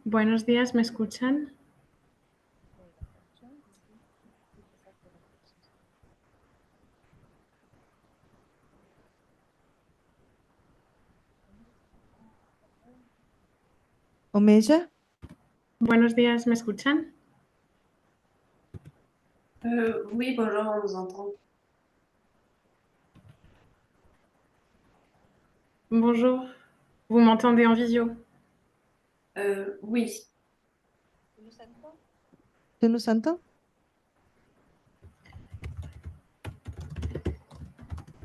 Buenos días, ¿me escuchan? Omeya, Buenos días, ¿me escuchan? Oui, bonjour, on vous entend. Bonjour, vous m'entendez en visio? Oui. ¿tú nos santo?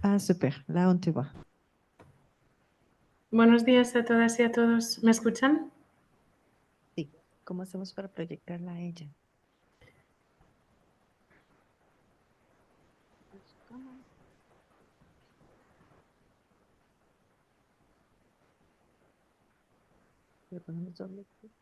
Ah, super, là on te voit. Buenos días a todas y a todos, ¿me escuchan? Sí, ¿cómo hacemos para proyectarla a ella? Le ponemos doble clic.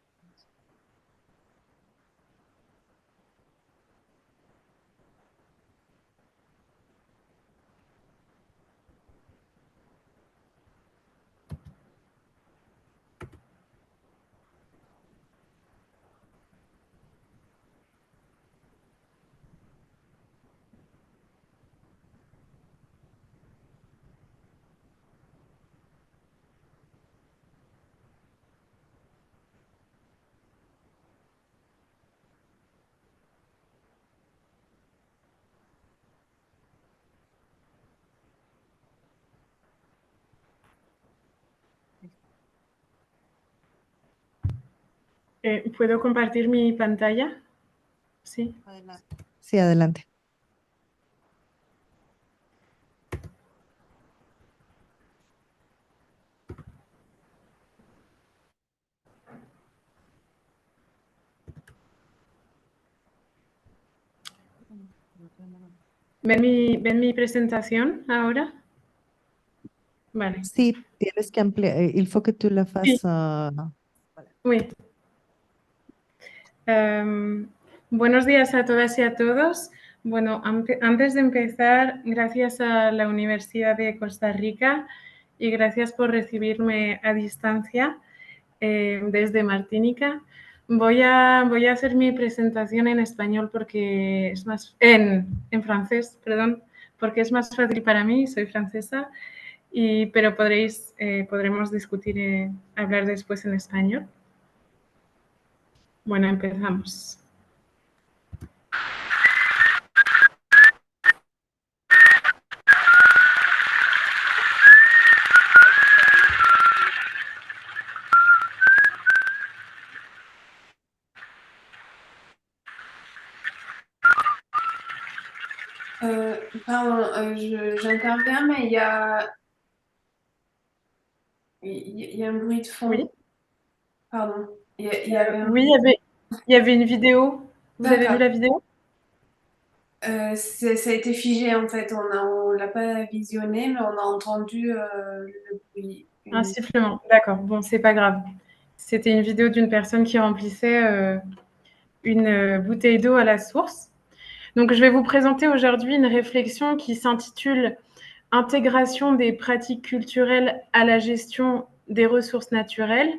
¿Puedo compartir mi pantalla? Sí. Adelante. Sí, adelante. Ven mi presentación ahora? Vale. Sí, tienes que ampliar, il faut que tu la Sí, fasses. Voilà. oui. Buenos días a todas y a todos. Bueno, antes de empezar, gracias a la Universidad de Costa Rica y gracias por recibirme a distancia desde Martinica. Voy a hacer mi presentación en español porque es más, en francés, perdón, porque es más fácil para mí, soy francesa, pero podremos discutir, hablar después en español. Bueno, empezamos. Pardon, j'interviens, mais il y a un bruit de fond. Oui. Pardon. Il y avait un... Oui, il y avait une vidéo. Vous avez vu D'accord. la vidéo? Ça a été figé en fait. On l'a pas visionné, mais on a entendu le bruit. Un sifflement. D'accord. Bon, c'est pas grave. C'était une vidéo d'une personne qui remplissait une bouteille d'eau à la source. Donc, je vais vous présenter aujourd'hui une réflexion qui s'intitule Intégration des pratiques culturelles à la gestion des ressources naturelles,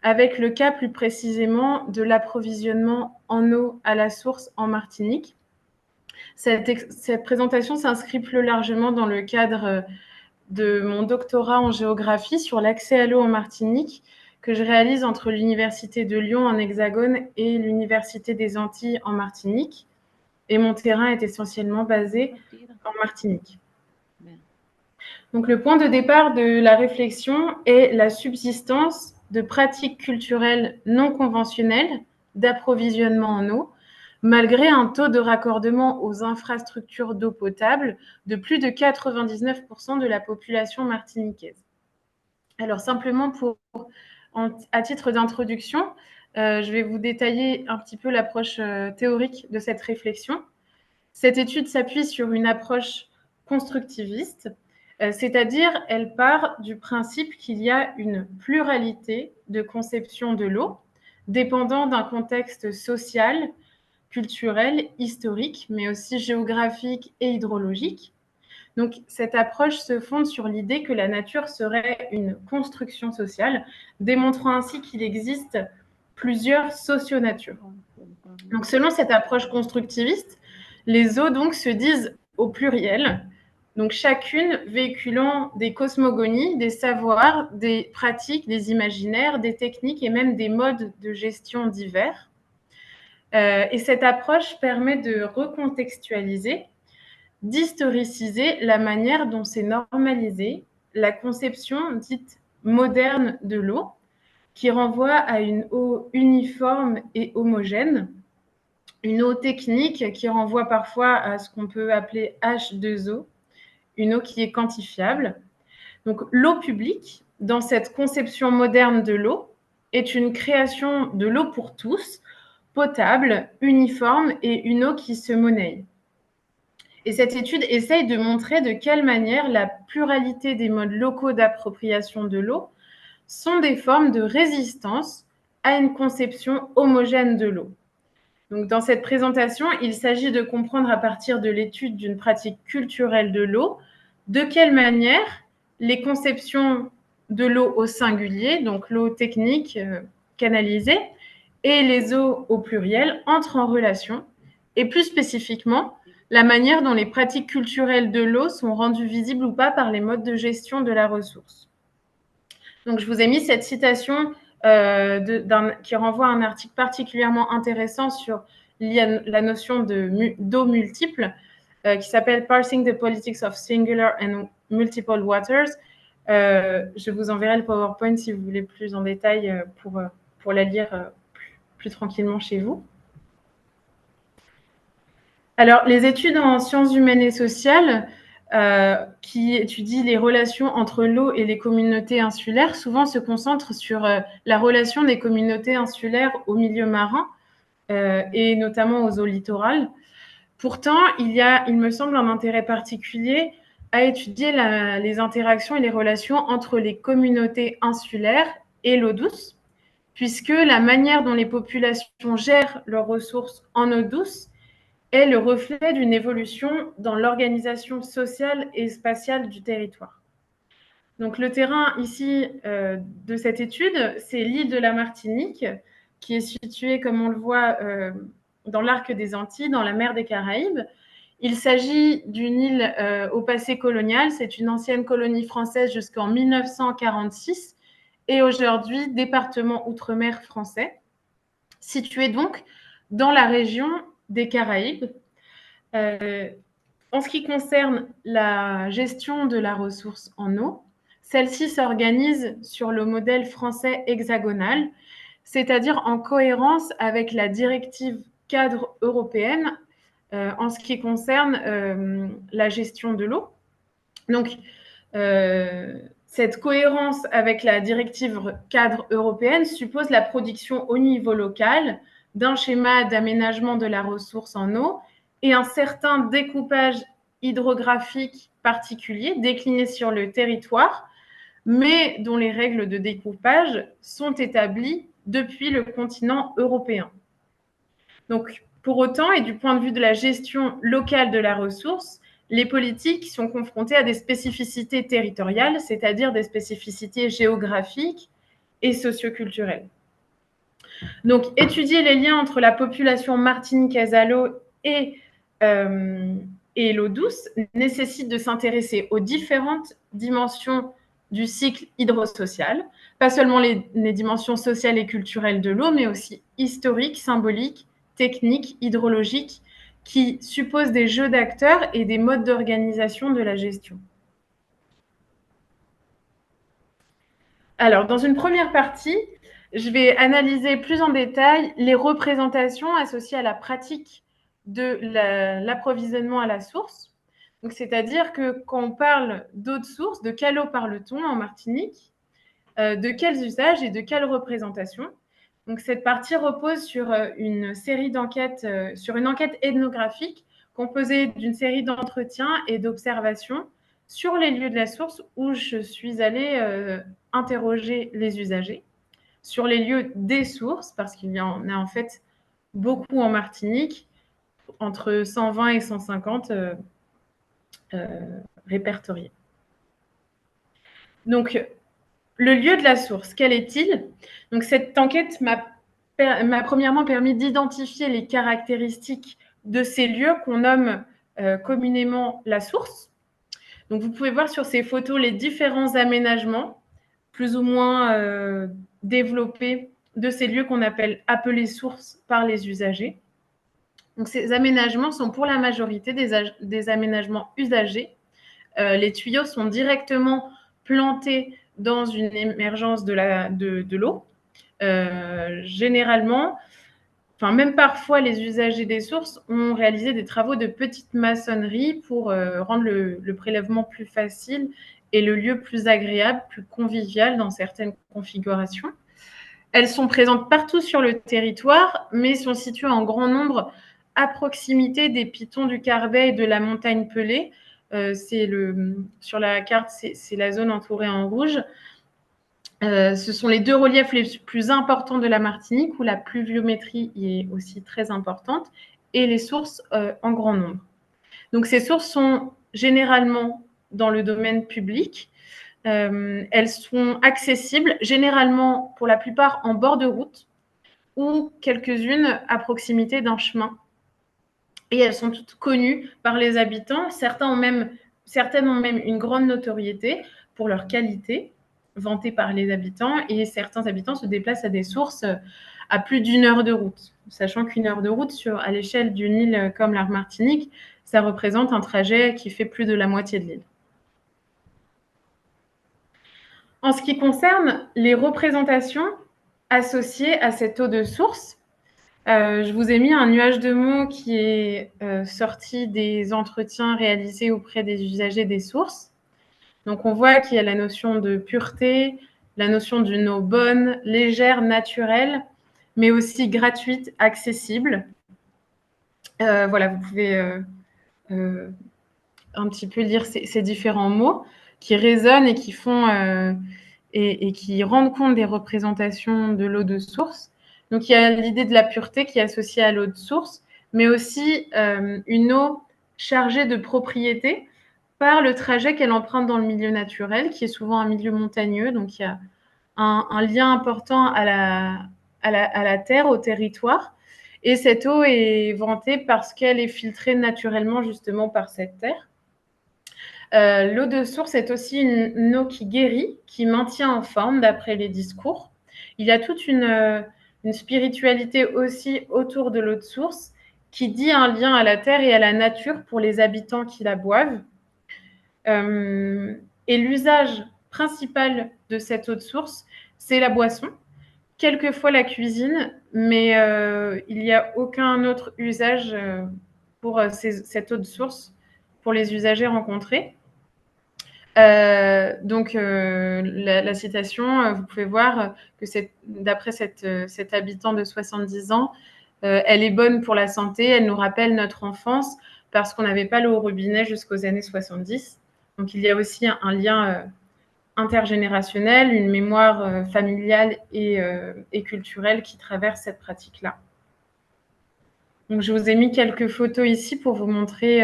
avec le cas plus précisément de l'approvisionnement en eau à la source en Martinique. Cette présentation s'inscrit plus largement dans le cadre de mon doctorat en géographie sur l'accès à l'eau en Martinique que je réalise entre l'Université de Lyon en Hexagone et l'Université des Antilles en Martinique. Et mon terrain est essentiellement basé en Martinique. Donc le point de départ de la réflexion est la subsistance de pratiques culturelles non conventionnelles d'approvisionnement en eau, malgré un taux de raccordement aux infrastructures d'eau potable de plus de 99% de la population martiniquaise. Alors simplement à titre d'introduction, je vais vous détailler un petit peu l'approche théorique de cette réflexion. Cette étude s'appuie sur une approche constructiviste, c'est-à-dire elle part du principe qu'il y a une pluralité de conceptions de l'eau, dépendant d'un contexte social, culturel, historique, mais aussi géographique et hydrologique. Donc cette approche se fonde sur l'idée que la nature serait une construction sociale, démontrant ainsi qu'il existe plusieurs socio-natures. Donc, selon cette approche constructiviste, les eaux donc se disent au pluriel, donc chacune véhiculant des cosmogonies, des savoirs, des pratiques, des imaginaires, des techniques et même des modes de gestion divers. Et cette approche permet de recontextualiser, d'historiciser la manière dont s'est normalisée la conception dite moderne de l'eau, qui renvoie à une eau uniforme et homogène, une eau technique qui renvoie parfois à ce qu'on peut appeler H2O, une eau qui est quantifiable. Donc l'eau publique, dans cette conception moderne de l'eau, est une création de l'eau pour tous, potable, uniforme et une eau qui se monnaie. Et cette étude essaye de montrer de quelle manière la pluralité des modes locaux d'appropriation de l'eau sont des formes de résistance à une conception homogène de l'eau. Donc, dans cette présentation, il s'agit de comprendre à partir de l'étude d'une pratique culturelle de l'eau, de quelle manière les conceptions de l'eau au singulier, donc l'eau technique canalisée, et les eaux au pluriel entrent en relation, et plus spécifiquement, la manière dont les pratiques culturelles de l'eau sont rendues visibles ou pas par les modes de gestion de la ressource. Donc, je vous ai mis cette citation qui renvoie à un article particulièrement intéressant sur la notion d'eau multiple, qui s'appelle Parsing the Politics of Singular and Multiple Waters. Je vous enverrai le PowerPoint si vous voulez plus en détail pour la lire plus tranquillement chez vous. Alors, les études en sciences humaines et sociales qui étudient les relations entre l'eau et les communautés insulaires, souvent se concentrent sur la relation des communautés insulaires aux milieux marins et notamment aux eaux littorales. Pourtant, il me semble, un intérêt particulier à étudier les interactions et les relations entre les communautés insulaires et l'eau douce, puisque la manière dont les populations gèrent leurs ressources en eau douce est le reflet d'une évolution dans l'organisation sociale et spatiale du territoire. Donc, le terrain ici de cette étude, c'est l'île de la Martinique, qui est située, comme on le voit, dans l'arc des Antilles, dans la mer des Caraïbes. Il s'agit d'une île au passé colonial. C'est une ancienne colonie française jusqu'en 1946 et aujourd'hui département outre-mer français, situé donc dans la région des Caraïbes. En ce qui concerne la gestion de la ressource en eau, celle-ci s'organise sur le modèle français hexagonal, c'est-à-dire en cohérence avec la directive cadre européenne en ce qui concerne la gestion de l'eau. Donc, cette cohérence avec la directive cadre européenne suppose la production au niveau local d'un schéma d'aménagement de la ressource en eau et un certain découpage hydrographique particulier décliné sur le territoire, mais dont les règles de découpage sont établies depuis le continent européen. Donc, pour autant, et du point de vue de la gestion locale de la ressource, les politiques sont confrontées à des spécificités territoriales, c'est-à-dire des spécificités géographiques et socioculturelles. Donc, étudier les liens entre la population martiniquaise à l'eau et l'eau douce nécessite de s'intéresser aux différentes dimensions du cycle hydrosocial, pas seulement les dimensions sociales et culturelles de l'eau, mais aussi historiques, symboliques, techniques, hydrologiques, qui supposent des jeux d'acteurs et des modes d'organisation de la gestion. Alors, dans une première partie, je vais analyser plus en détail les représentations associées à la pratique de l'approvisionnement à la source. Donc, c'est-à-dire que quand on parle d'eau de source, de quelle eau parle-t-on en Martinique, de quels usages et de quelles représentations. Donc, cette partie repose sur une série d'enquêtes, sur une enquête ethnographique composée d'une série d'entretiens et d'observations sur les lieux de la source où je suis allée interroger les usagers, sur les lieux des sources, parce qu'il y en a en fait beaucoup en Martinique, entre 120 et 150 répertoriés. Donc, le lieu de la source, quel est-il? Donc, cette enquête m'a m'a premièrement permis d'identifier les caractéristiques de ces lieux qu'on nomme communément la source. Donc, vous pouvez voir sur ces photos les différents aménagements, plus ou moins développés, de ces lieux qu'on appelle appelés sources par les usagers. Donc, ces aménagements sont pour la majorité des aménagements usagés. Les tuyaux sont directement plantés dans une émergence de l'eau. Généralement, même parfois, les usagers des sources ont réalisé des travaux de petite maçonnerie pour rendre le prélèvement plus facile et le lieu plus agréable, plus convivial dans certaines configurations. Elles sont présentes partout sur le territoire, mais sont situées en grand nombre à proximité des pitons du Carbet et de la montagne Pelée. Sur la carte, c'est la zone entourée en rouge. Ce sont les 2 reliefs les plus importants de la Martinique, où la pluviométrie est aussi très importante, et les sources en grand nombre. Donc, ces sources sont généralement dans le domaine public. Elles sont accessibles, généralement, pour la plupart, en bord de route, ou quelques-unes à proximité d'un chemin. Et elles sont toutes connues par les habitants. Certaines ont même une grande notoriété pour leur qualité, vantée par les habitants, et certains habitants se déplacent à des sources à plus d'1 heure de route, sachant qu'1 heure de route à l'échelle d'une île comme la Martinique, ça représente un trajet qui fait plus de la moitié de l'île. En ce qui concerne les représentations associées à cette eau de source, je vous ai mis un nuage de mots qui est sorti des entretiens réalisés auprès des usagers des sources. Donc, on voit qu'il y a la notion de pureté, la notion d'une eau bonne, légère, naturelle, mais aussi gratuite, accessible. Voilà, vous pouvez un petit peu lire ces différents mots qui résonnent et qui font et qui rendent compte des représentations de l'eau de source. Donc, il y a l'idée de la pureté qui est associée à l'eau de source, mais aussi une eau chargée de propriétés par le trajet qu'elle emprunte dans le milieu naturel, qui est souvent un milieu montagneux. Donc, il y a un lien important à la terre, au territoire. Et cette eau est vantée parce qu'elle est filtrée naturellement justement par cette terre. L'eau de source est aussi une eau qui guérit, qui maintient en forme d'après les discours. Il y a toute une spiritualité aussi autour de l'eau de source qui dit un lien à la terre et à la nature pour les habitants qui la boivent. Et l'usage principal de cette eau de source, c'est la boisson, quelquefois la cuisine, mais il n'y a aucun autre usage pour cette eau de source pour les usagers rencontrés. Donc, la citation, vous pouvez voir que d'après cet habitant de 70 ans, elle est bonne pour la santé, elle nous rappelle notre enfance parce qu'on n'avait pas l'eau au robinet jusqu'aux années 70. Donc, il y a aussi un lien intergénérationnel, une mémoire familiale et culturelle qui traverse cette pratique-là. Donc, je vous ai mis quelques photos ici pour vous montrer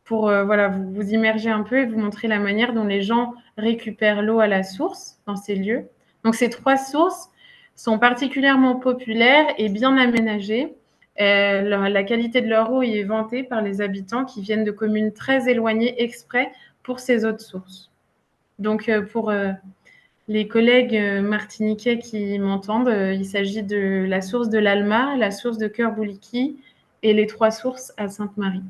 voilà, vous immerger un peu et vous montrer la manière dont les gens récupèrent l'eau à la source dans ces lieux. Donc, ces 3 sources sont particulièrement populaires et bien aménagées. La qualité de leur eau y est vantée par les habitants qui viennent de communes très éloignées exprès pour ces eaux de source. Donc, pour les collègues martiniquais qui m'entendent, il s'agit de la source de l'Alma, la source de Cœur-Bouliki et les 3 sources à Sainte-Marie.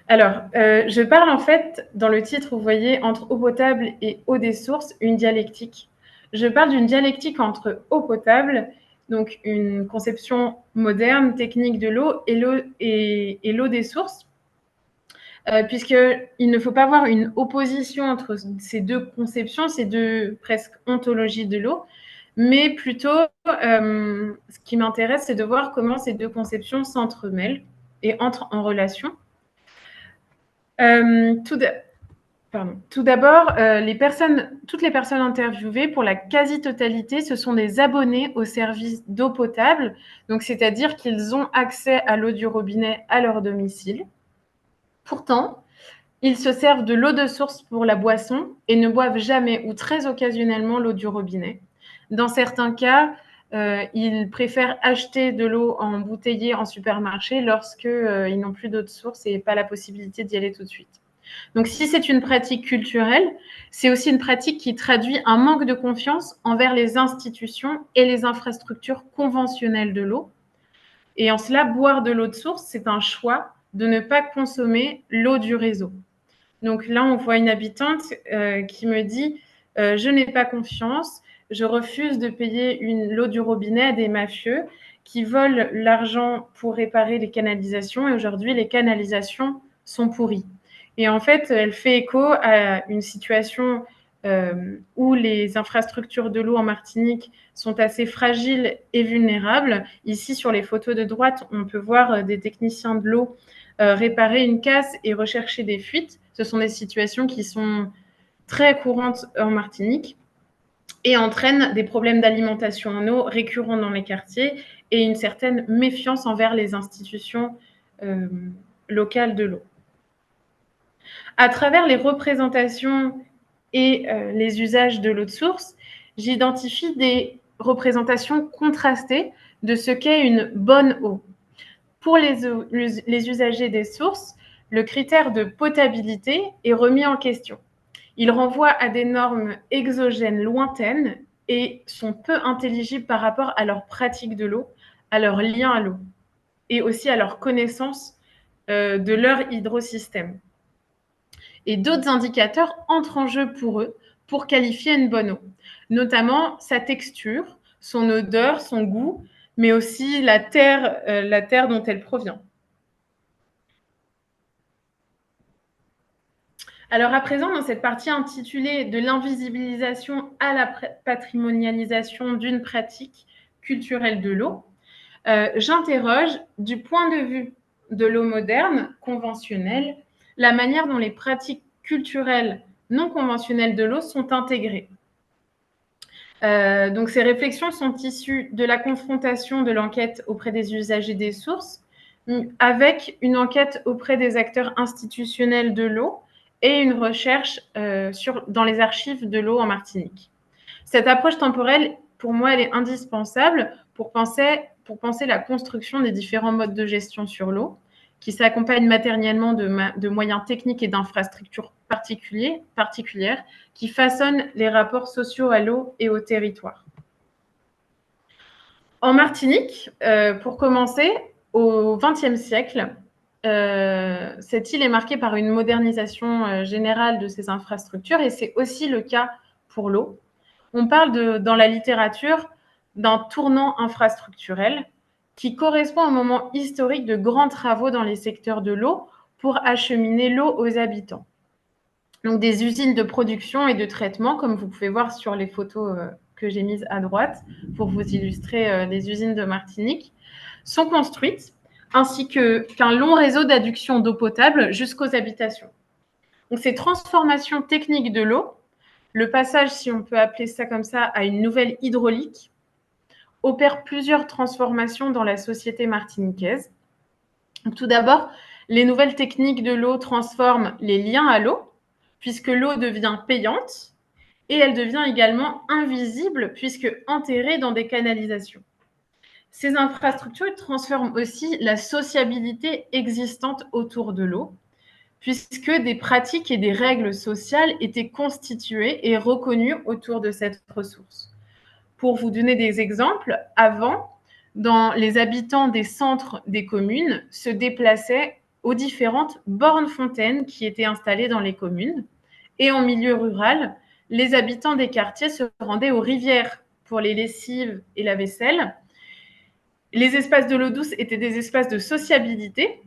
Alors, je parle en fait, dans le titre, vous voyez, entre eau potable et eau des sources, une dialectique. Je parle d'une dialectique entre eau potable, donc une conception moderne, technique de l'eau, et l'eau des sources, puisqu'il ne faut pas avoir une opposition entre ces 2 conceptions, ces 2 presque ontologies de l'eau, mais plutôt, ce qui m'intéresse, c'est de voir comment ces 2 conceptions s'entremêlent et entrent en relation. Tout d'abord, toutes les personnes interviewées, pour la quasi-totalité, ce sont des abonnés au service d'eau potable, donc c'est-à-dire qu'ils ont accès à l'eau du robinet à leur domicile. Pourtant, Ils se servent de l'eau de source pour la boisson et ne boivent jamais ou très occasionnellement l'eau du robinet. Dans certains cas, ils préfèrent acheter de l'eau embouteillée en supermarché lorsque, ils n'ont plus d'eau de source et pas la possibilité d'y aller tout de suite. Donc si c'est une pratique culturelle, c'est aussi une pratique qui traduit un manque de confiance envers les institutions et les infrastructures conventionnelles de l'eau. Et en cela, boire de l'eau de source, c'est un choix de ne pas consommer l'eau du réseau. Donc là, on voit une habitante qui me dit je n'ai pas confiance, je refuse de payer l'eau du robinet à des mafieux qui volent l'argent pour réparer les canalisations et aujourd'hui, les canalisations sont pourries. Et en fait, elle fait écho à une situation où les infrastructures de l'eau en Martinique sont assez fragiles et vulnérables. Ici, sur les photos de droite, on peut voir des techniciens de l'eau réparer une casse et rechercher des fuites. Ce sont des situations qui sont très courantes en Martinique et entraînent des problèmes d'alimentation en eau récurrents dans les quartiers et une certaine méfiance envers les institutions locales de l'eau. À travers les représentations et les usages de l'eau de source, j'identifie des représentations contrastées de ce qu'est une bonne eau. Pour les usagers des sources, le critère de potabilité est remis en question. Il renvoie à des normes exogènes lointaines et sont peu intelligibles par rapport à leur pratique de l'eau, à leur lien à l'eau et aussi à leur connaissance de leur hydrosystème. Et d'autres indicateurs entrent en jeu pour eux pour qualifier une bonne eau, notamment sa texture, son odeur, son goût, mais aussi la terre dont elle provient. Alors à présent, dans cette partie intitulée « De l'invisibilisation à la patrimonialisation d'une pratique culturelle de l'eau », j'interroge, du point de vue de l'eau moderne, conventionnelle, la manière dont les pratiques culturelles non conventionnelles de l'eau sont intégrées. Donc ces réflexions sont issues de la confrontation de l'enquête auprès des usagers des sources, avec une enquête auprès des acteurs institutionnels de l'eau et une recherche dans les archives de l'eau en Martinique. Cette approche temporelle, pour moi, elle est indispensable pour penser la construction des différents modes de gestion sur l'eau, qui s'accompagnent matériellement de moyens techniques et d'infrastructures particulières qui façonnent les rapports sociaux à l'eau et au territoire. En Martinique, pour commencer, au XXe siècle, cette île est marquée par une modernisation générale de ses infrastructures et c'est aussi le cas pour l'eau. On parle dans la littérature d'un tournant infrastructurel qui correspond au moment historique de grands travaux dans les secteurs de l'eau pour acheminer l'eau aux habitants. Donc des usines de production et de traitement, comme vous pouvez voir sur les photos que j'ai mises à droite pour vous illustrer les usines de Martinique, sont construites, ainsi qu'un long réseau d'adduction d'eau potable jusqu'aux habitations. Donc ces transformations techniques de l'eau, le passage, si on peut appeler ça comme ça, à une nouvelle hydraulique, opère plusieurs transformations dans la société martiniquaise. Donc, tout d'abord, les nouvelles techniques de l'eau transforment les liens à l'eau, puisque l'eau devient payante, et elle devient également invisible, puisque enterrée dans des canalisations. Ces infrastructures transforment aussi la sociabilité existante autour de l'eau, puisque des pratiques et des règles sociales étaient constituées et reconnues autour de cette ressource. Pour vous donner des exemples, avant, les habitants des centres des communes se déplaçaient aux différentes bornes fontaines qui étaient installées dans les communes. Et en milieu rural, les habitants des quartiers se rendaient aux rivières pour les lessives et la vaisselle. Les espaces de l'eau douce étaient des espaces de sociabilité,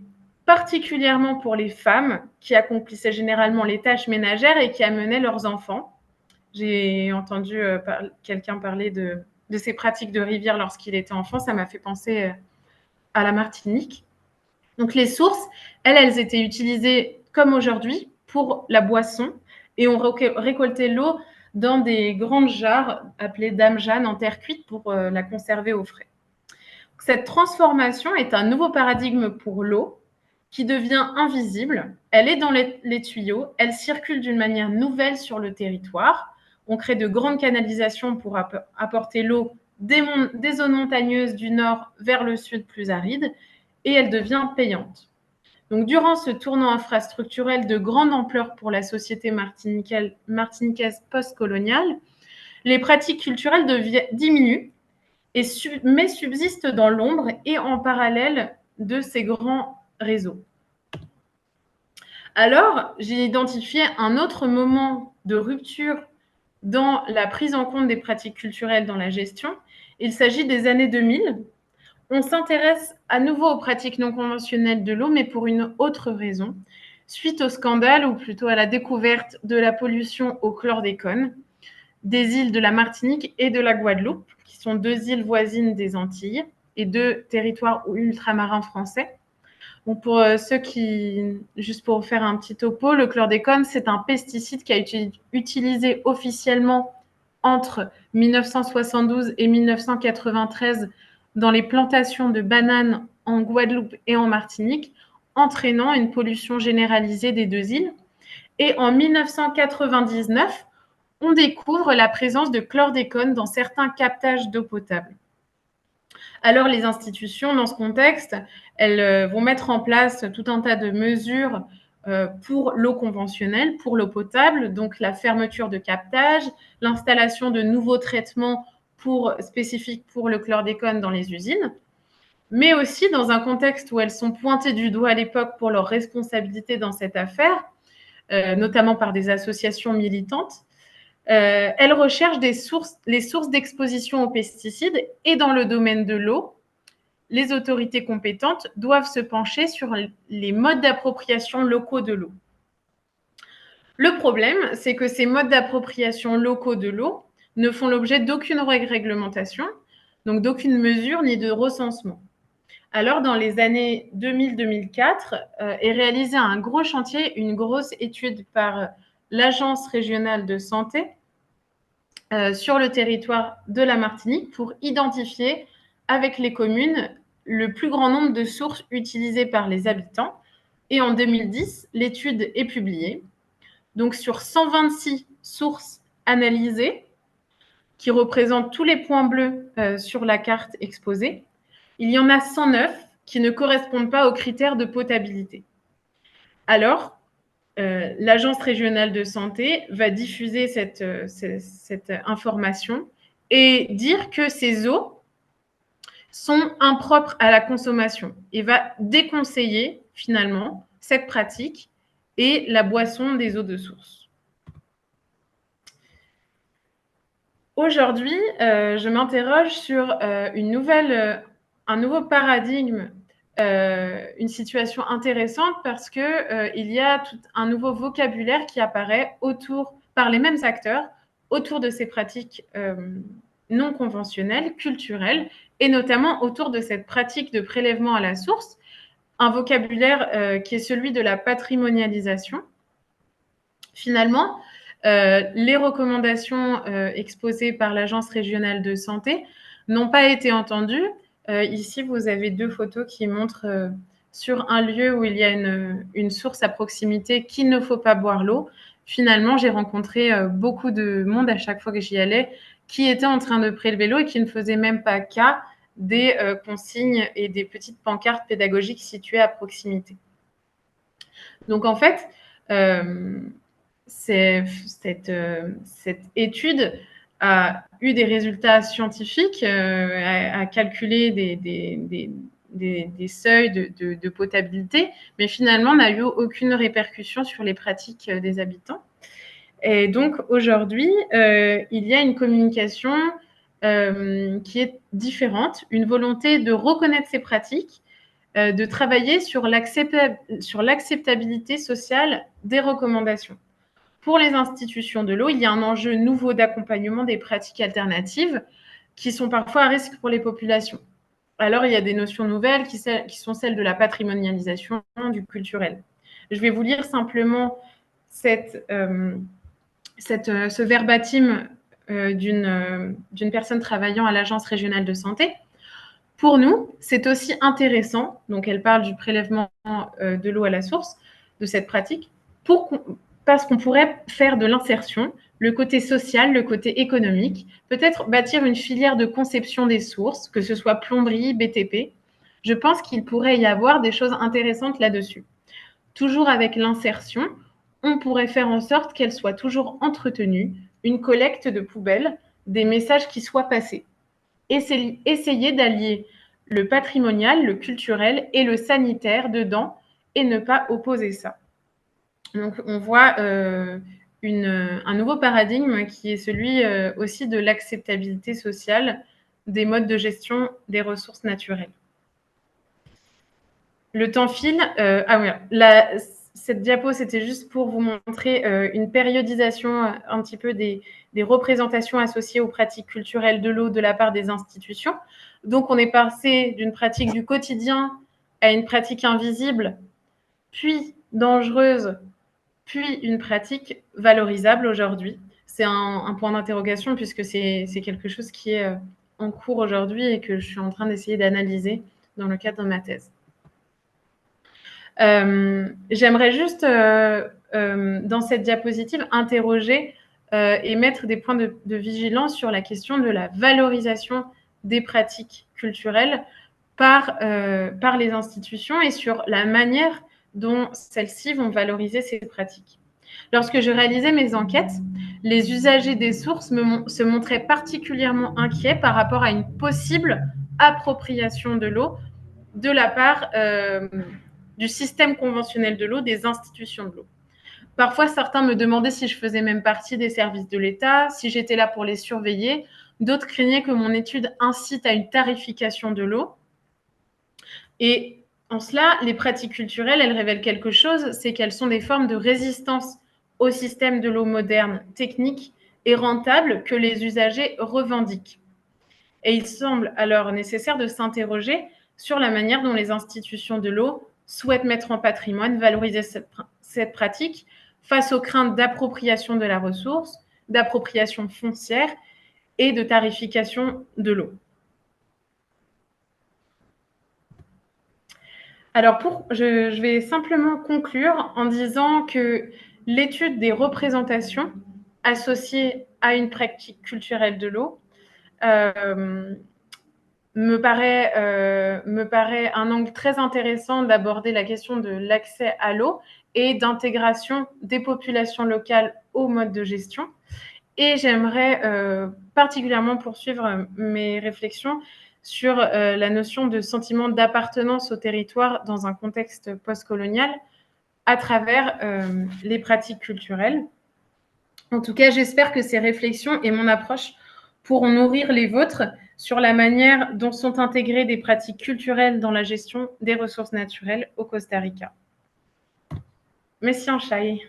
particulièrement pour les femmes qui accomplissaient généralement les tâches ménagères et qui amenaient leurs enfants. J'ai entendu quelqu'un parler de ces pratiques de rivière lorsqu'il était enfant. Ça m'a fait penser à la Martinique. Donc les sources, elles étaient utilisées comme aujourd'hui pour la boisson et on récoltait l'eau dans des grandes jarres appelées Dame Jeanne en terre cuite pour la conserver au frais. Cette transformation est un nouveau paradigme pour l'eau qui devient invisible. Elle est dans les tuyaux, elle circule d'une manière nouvelle sur le territoire. On crée de grandes canalisations pour apporter l'eau des zones montagneuses du nord vers le sud plus aride, et elle devient payante. Donc, durant ce tournant infrastructurel de grande ampleur pour la société martiniquaise post-coloniale, les pratiques culturelles diminuent, mais subsistent dans l'ombre et en parallèle de ces grands réseaux. Alors, j'ai identifié un autre moment de rupture dans la prise en compte des pratiques culturelles dans la gestion. Il s'agit des années 2000. On s'intéresse à nouveau aux pratiques non conventionnelles de l'eau, mais pour une autre raison, suite au scandale, ou plutôt à la découverte de la pollution au chlordécone des îles de la Martinique et de la Guadeloupe, qui sont 2 îles voisines des Antilles et 2 territoires ultramarins français. Donc pour ceux qui, juste pour faire un petit topo, le chlordécone, c'est un pesticide qui a été utilisé officiellement entre 1972 et 1993 dans les plantations de bananes en Guadeloupe et en Martinique, entraînant une pollution généralisée des 2 îles. Et en 1999, on découvre la présence de chlordécone dans certains captages d'eau potable. Alors, les institutions, dans ce contexte, elles vont mettre en place tout un tas de mesures pour l'eau conventionnelle, pour l'eau potable, donc la fermeture de captage, l'installation de nouveaux traitements spécifiques pour le chlordécone dans les usines, mais aussi dans un contexte où elles sont pointées du doigt à l'époque pour leur responsabilité dans cette affaire, notamment par des associations militantes. Elle recherche les sources d'exposition aux pesticides, et dans le domaine de l'eau, les autorités compétentes doivent se pencher sur les modes d'appropriation locaux de l'eau. Le problème, c'est que ces modes d'appropriation locaux de l'eau ne font l'objet d'aucune réglementation, donc d'aucune mesure ni de recensement. Alors, dans les années 2000-2004, est réalisé un gros chantier, une grosse étude par l'Agence régionale de santé sur le territoire de la Martinique pour identifier avec les communes le plus grand nombre de sources utilisées par les habitants. Et en 2010, l'étude est publiée. Donc, sur 126 sources analysées, qui représentent tous les points bleus sur la carte exposée, il y en a 109 qui ne correspondent pas aux critères de potabilité. Alors, l'Agence régionale de santé va diffuser cette information et dire que ces eaux sont impropres à la consommation et va déconseiller finalement cette pratique et la boisson des eaux de source. Aujourd'hui, je m'interroge sur un nouveau paradigme, une situation intéressante parce qu'il y a tout un nouveau vocabulaire qui apparaît par les mêmes acteurs autour de ces pratiques non conventionnelles, culturelles, et notamment autour de cette pratique de prélèvement à la source, un vocabulaire qui est celui de la patrimonialisation. Finalement, les recommandations exposées par l'Agence régionale de santé n'ont pas été entendues. Ici, vous avez 2 photos qui montrent sur un lieu où il y a une source à proximité qu'il ne faut pas boire l'eau. Finalement, j'ai rencontré beaucoup de monde à chaque fois que j'y allais qui était en train de prélever l'eau et qui ne faisait même pas cas des consignes et des petites pancartes pédagogiques situées à proximité. Donc, en fait, cette étude a eu des résultats scientifiques, a calculé des seuils de potabilité, mais finalement n'a eu aucune répercussion sur les pratiques des habitants. Et donc aujourd'hui, il y a une communication qui est différente, une volonté de reconnaître ces pratiques, de travailler sur l'acceptabilité sociale des recommandations. Pour les institutions de l'eau, il y a un enjeu nouveau d'accompagnement des pratiques alternatives qui sont parfois à risque pour les populations. Alors, il y a des notions nouvelles qui sont celles de la patrimonialisation, du culturel. Je vais vous lire simplement ce verbatim d'une personne travaillant à l'Agence régionale de santé. Pour nous, c'est aussi intéressant, donc elle parle du prélèvement de l'eau à la source, de cette pratique, parce qu'on pourrait faire de l'insertion, le côté social, le côté économique, peut-être bâtir une filière de conception des sources, que ce soit plomberie, BTP. Je pense qu'il pourrait y avoir des choses intéressantes là-dessus. Toujours avec l'insertion, on pourrait faire en sorte qu'elle soit toujours entretenue, une collecte de poubelles, des messages qui soient passés. Essayer d'allier le patrimonial, le culturel et le sanitaire dedans et ne pas opposer ça. Donc on voit un nouveau paradigme qui est celui aussi de l'acceptabilité sociale des modes de gestion des ressources naturelles. Le temps file. Ah oui, cette diapo, c'était juste pour vous montrer une périodisation un petit peu des représentations associées aux pratiques culturelles de l'eau de la part des institutions. Donc, on est passé d'une pratique du quotidien à une pratique invisible, puis dangereuse, puis une pratique valorisable aujourd'hui. C'est un point d'interrogation puisque c'est quelque chose qui est en cours aujourd'hui et que je suis en train d'essayer d'analyser dans le cadre de ma thèse. J'aimerais juste, dans cette diapositive, interroger et mettre des points de vigilance sur la question de la valorisation des pratiques culturelles par les institutions et sur la manière dont celles-ci vont valoriser ces pratiques. Lorsque je réalisais mes enquêtes, les usagers des sources se montraient particulièrement inquiets par rapport à une possible appropriation de l'eau de la part du système conventionnel de l'eau, des institutions de l'eau. Parfois, certains me demandaient si je faisais même partie des services de l'État, si j'étais là pour les surveiller. D'autres craignaient que mon étude incite à une tarification de l'eau. Et en cela, les pratiques culturelles, elles révèlent quelque chose, c'est qu'elles sont des formes de résistance au système de l'eau moderne, technique et rentable que les usagers revendiquent. Et il semble alors nécessaire de s'interroger sur la manière dont les institutions de l'eau souhaitent mettre en patrimoine, valoriser cette pratique face aux craintes d'appropriation de la ressource, d'appropriation foncière et de tarification de l'eau. Alors, je vais simplement conclure en disant que l'étude des représentations associées à une pratique culturelle de l'eau me paraît un angle très intéressant d'aborder la question de l'accès à l'eau et d'intégration des populations locales au mode de gestion. Et j'aimerais particulièrement poursuivre mes réflexions sur la notion de sentiment d'appartenance au territoire dans un contexte postcolonial à travers les pratiques culturelles. En tout cas, j'espère que ces réflexions et mon approche pourront nourrir les vôtres sur la manière dont sont intégrées des pratiques culturelles dans la gestion des ressources naturelles au Costa Rica. Merci en Chai.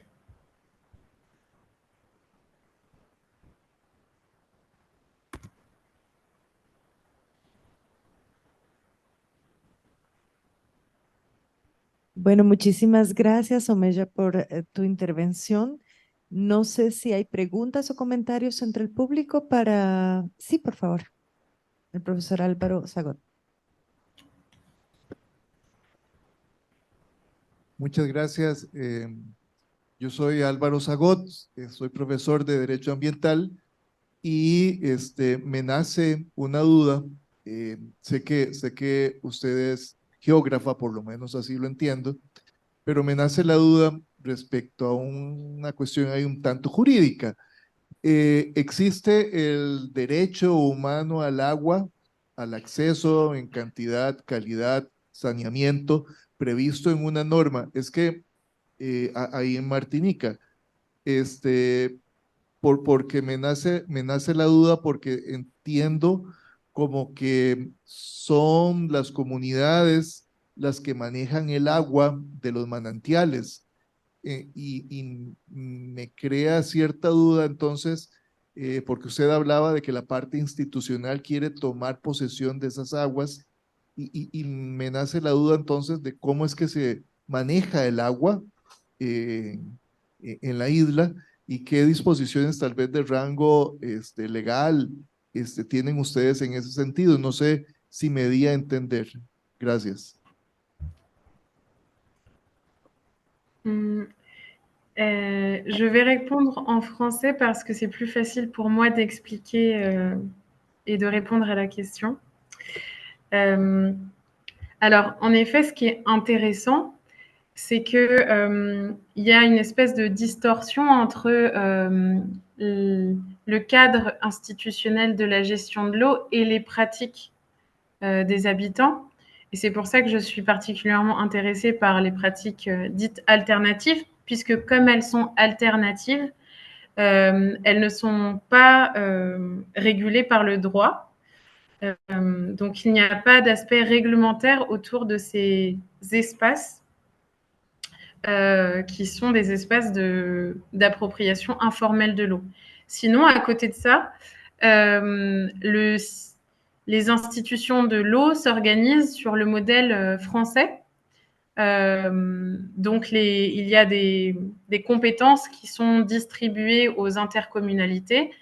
Bueno, muchísimas gracias, Omeya, por tu intervención. No sé si hay preguntas o comentarios entre el público para... Sí, por favor. El profesor Álvaro Zagot. Muchas gracias. Yo soy Álvaro Zagot, soy profesor de Derecho Ambiental y me nace una duda. Sé que usted es geógrafa, por lo menos así lo entiendo, pero me nace la duda respecto a una cuestión ahí un tanto jurídica. ¿Existe el derecho humano al agua, al acceso en cantidad, calidad, saneamiento previsto en una norma? Es que ahí en Martinica, porque me nace la duda porque entiendo como que son las comunidades las que manejan el agua de los manantiales y me crea cierta duda entonces, porque usted hablaba de que la parte institucional quiere tomar posesión de esas aguas y me nace la duda entonces de cómo es que se maneja el agua eh, en la isla y qué disposiciones tal vez de rango legal tienen ustedes en ese sentido. No sé si me di a entender. Gracias. Je vais répondre en français parce que c'est plus facile pour moi d'expliquer et de répondre à la question. Alors, en effet, ce qui est intéressant, c'est que il y a une espèce de distorsion entre le cadre institutionnel de la gestion de l'eau et les pratiques des habitants. Et c'est pour ça que je suis particulièrement intéressée par les pratiques dites alternatives, puisque comme elles sont alternatives, elles ne sont pas régulées par le droit. Donc il n'y a pas d'aspect réglementaire autour de ces espaces qui sont des espaces d'appropriation informelle de l'eau. Sinon, à côté de ça, les institutions de l'eau s'organisent sur le modèle français. Donc, il y a des compétences qui sont distribuées aux intercommunalités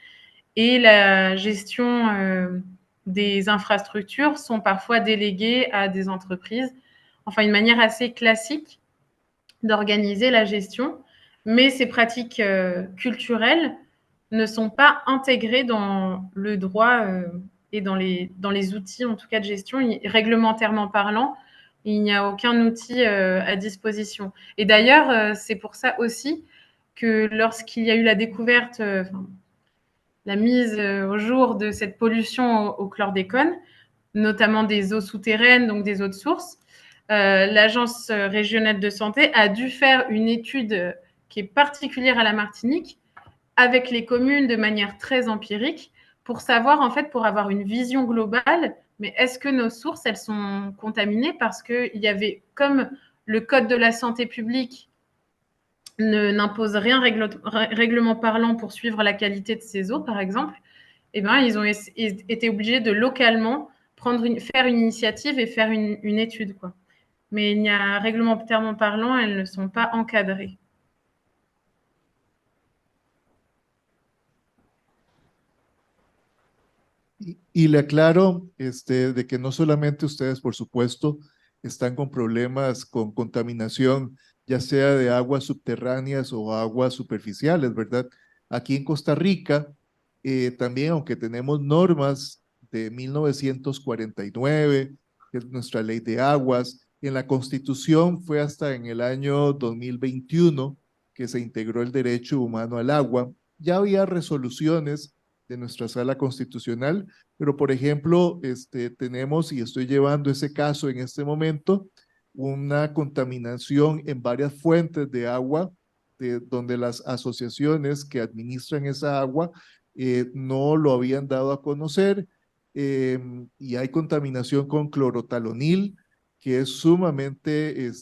et la gestion des infrastructures sont parfois déléguées à des entreprises. Enfin, une manière assez classique d'organiser la gestion, mais ces pratiques culturelles ne sont pas intégrées dans le droit et dans les outils, en tout cas de gestion. Réglementairement parlant, il n'y a aucun outil à disposition. Et d'ailleurs, c'est pour ça aussi que lorsqu'il y a eu la découverte, la mise au jour de cette pollution au chlordécone, notamment des eaux souterraines, donc des eaux de source, l'Agence régionale de santé a dû faire une étude qui est particulière à la Martinique avec les communes de manière très empirique pour savoir, en fait, pour avoir une vision globale, mais est-ce que nos sources, elles sont contaminées parce qu'il y avait, comme le Code de la santé publique n'impose rien règlement parlant pour suivre la qualité de ces eaux, par exemple, eh ben, ils ont été obligés de localement faire une initiative et faire une étude, quoi. Mais il n'y a réglementairement parlant, elles ne sont pas encadrées. Y le aclaro de que no solamente ustedes, por supuesto, están con problemas con contaminación, ya sea de aguas subterráneas o aguas superficiales, ¿verdad? Aquí en Costa Rica, también, aunque tenemos normas de 1949, que es nuestra ley de aguas, en la Constitución fue hasta en el año 2021 que se integró el derecho humano al agua. Ya había resoluciones de nuestra sala constitucional, pero por ejemplo, tenemos, y estoy llevando ese caso en este momento, una contaminación en varias fuentes de agua, donde las asociaciones que administran esa agua no lo habían dado a conocer, y hay contaminación con clorotalonil, que es sumamente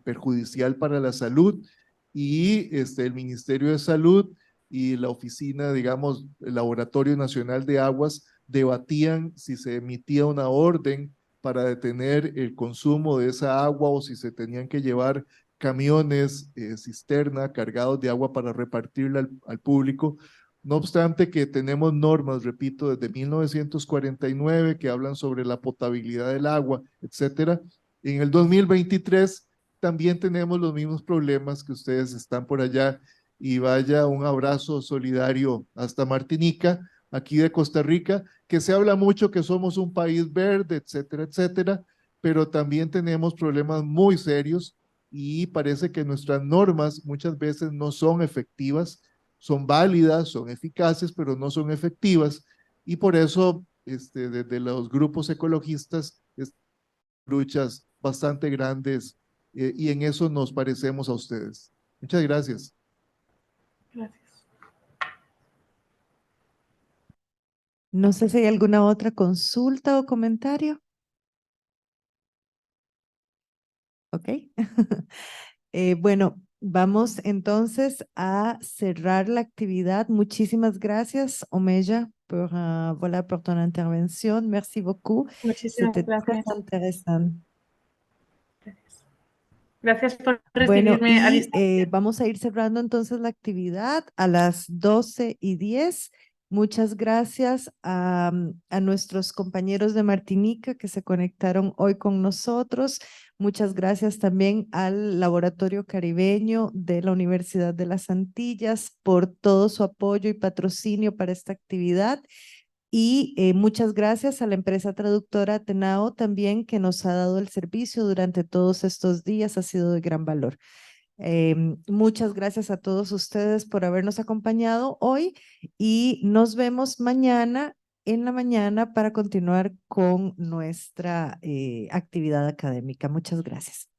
perjudicial para la salud, y el Ministerio de Salud y la oficina, digamos, el Laboratorio Nacional de Aguas, debatían si se emitía una orden para detener el consumo de esa agua o si se tenían que llevar camiones, cisterna, cargados de agua para repartirla al público. No obstante que tenemos normas, repito, desde 1949 que hablan sobre la potabilidad del agua, etcétera. En el 2023 también tenemos los mismos problemas que ustedes están por allá, y vaya un abrazo solidario hasta Martinica, aquí de Costa Rica, que se habla mucho que somos un país verde, etcétera, etcétera, pero también tenemos problemas muy serios y parece que nuestras normas muchas veces no son efectivas, son válidas, son eficaces, pero no son efectivas, y por eso desde los grupos ecologistas luchas bastante grandes, y en eso nos parecemos a ustedes. Muchas gracias. Gracias. No sé si hay alguna otra consulta o comentario. Ok. Bueno, vamos entonces a cerrar la actividad. Muchísimas gracias, Omeya, voilà, por tu intervención. Merci beaucoup. Muchísimas C'était très gracias. intéressant. Gracias por Bueno, recibirme a y distancia. vamos a ir cerrando entonces la actividad a las 12:10. Muchas gracias a nuestros compañeros de Martinica que se conectaron hoy con nosotros. Muchas gracias también al Laboratorio Caribeño de la Universidad de las Antillas por todo su apoyo y patrocinio para esta actividad. Y muchas gracias a la empresa traductora Atenao también que nos ha dado el servicio durante todos estos días, ha sido de gran valor. Muchas gracias a todos ustedes por habernos acompañado hoy y nos vemos mañana en la mañana para continuar con nuestra actividad académica. Muchas gracias.